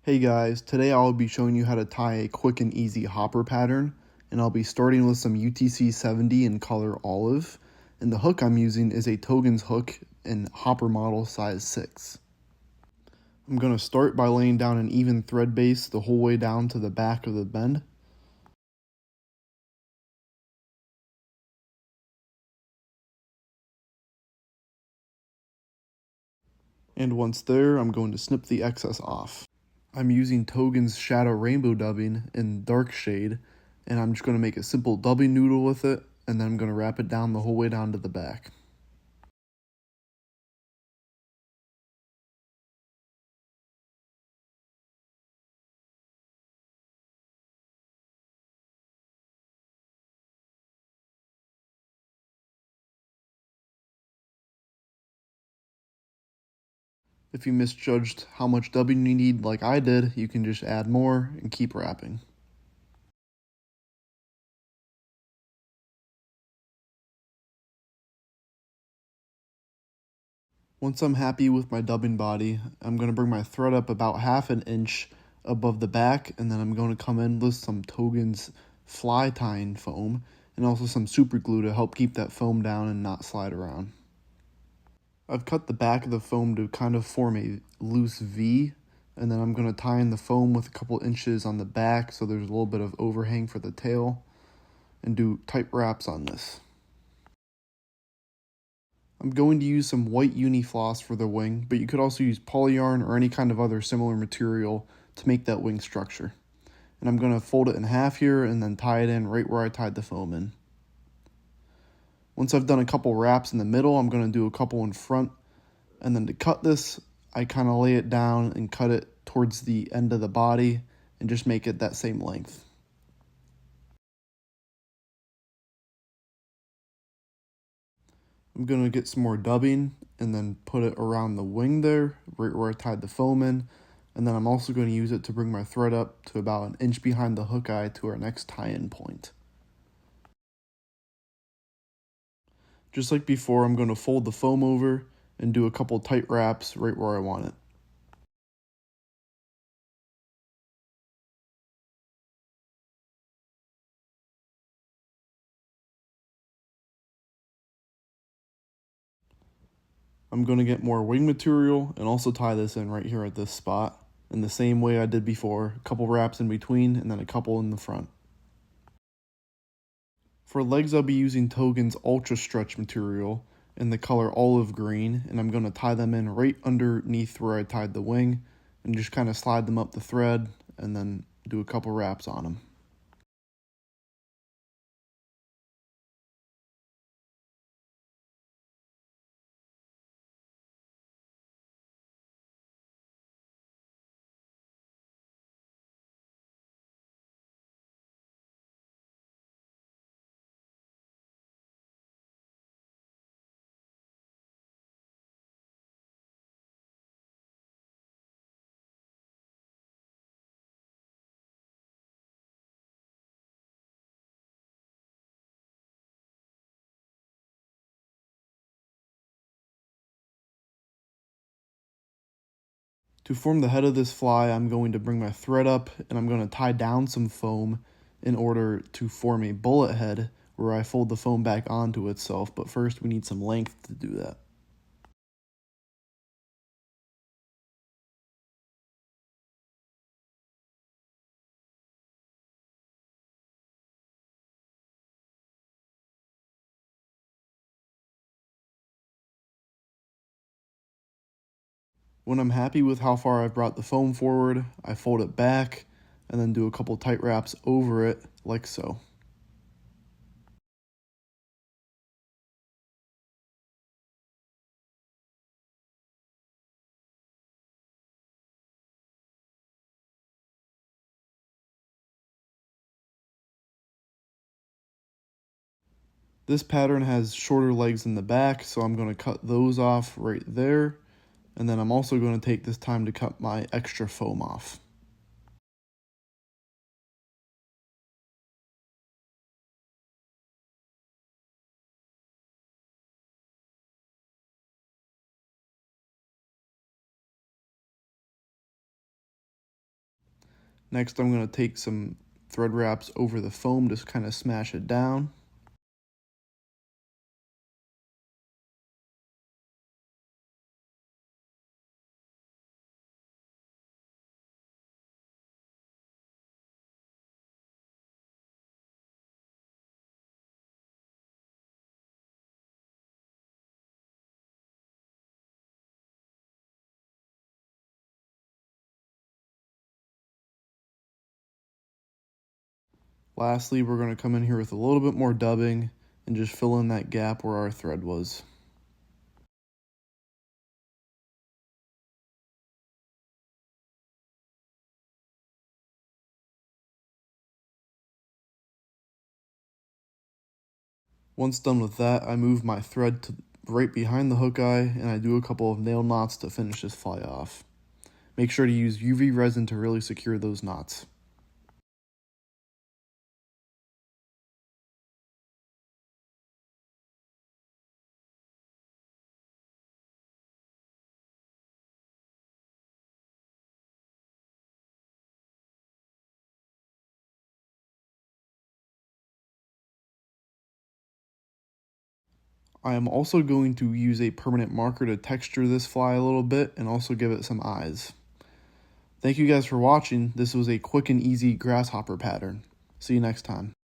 Hey guys, today I'll be showing you how to tie a quick and easy hopper pattern, and I'll be starting with some UTC 70 in color olive, and the hook I'm using is a Togens hook in hopper model size 6. I'm going to start by laying down an even thread base the whole way down to the back of the bend. And once there, I'm going to snip the excess off. I'm using Togens Shadow Rainbow dubbing in dark shade, and I'm just going to make a simple dubbing noodle with it, and then I'm going to wrap it down the whole way down to the back. If you misjudged how much dubbing you need like I did, you can just add more and keep wrapping. Once I'm happy with my dubbing body, I'm going to bring my thread up about ½ an inch above the back, and then I'm going to come in with some Togens fly tying foam and also some super glue to help keep that foam down and not slide around. I've cut the back of the foam to kind of form a loose V, and then I'm going to tie in the foam with a couple inches on the back so there's a little bit of overhang for the tail, and do tight wraps on this. I'm going to use some white uni floss for the wing, but you could also use polyarn or any kind of other similar material to make that wing structure. And I'm going to fold it in half here and then tie it in right where I tied the foam in. Once I've done a couple wraps in the middle, I'm going to do a couple in front, and then to cut this, I kind of lay it down and cut it towards the end of the body and just make it that same length. I'm going to get some more dubbing and then put it around the wing there, right where I tied the foam in, and then I'm also going to use it to bring my thread up to about an inch behind the hook eye to our next tie-in point. Just like before, I'm going to fold the foam over and do a couple tight wraps right where I want it. I'm going to get more wing material and also tie this in right here at this spot in the same way I did before, a couple wraps in between and then a couple in the front. For legs, I'll be using Togens Ultra Stretch material in the color olive green, and I'm going to tie them in right underneath where I tied the wing and just kind of slide them up the thread and then do a couple wraps on them. To form the head of this fly, I'm going to bring my thread up and I'm going to tie down some foam in order to form a bullet head where I fold the foam back onto itself, but first we need some length to do that. When I'm happy with how far I've brought the foam forward, I fold it back and then do a couple tight wraps over it like so. This pattern has shorter legs in the back, so I'm going to cut those off right there, and then I'm also going to take this time to cut my extra foam off. Next, I'm going to take some thread wraps over the foam to kind of smash it down. Lastly, we're going to come in here with a little bit more dubbing and just fill in that gap where our thread was. Once done with that, I move my thread to right behind the hook eye and I do a couple of nail knots to finish this fly off. Make sure to use UV resin to really secure those knots. I am also going to use a permanent marker to texture this fly a little bit and also give it some eyes. Thank you guys for watching. This was a quick and easy grasshopper pattern. See you next time.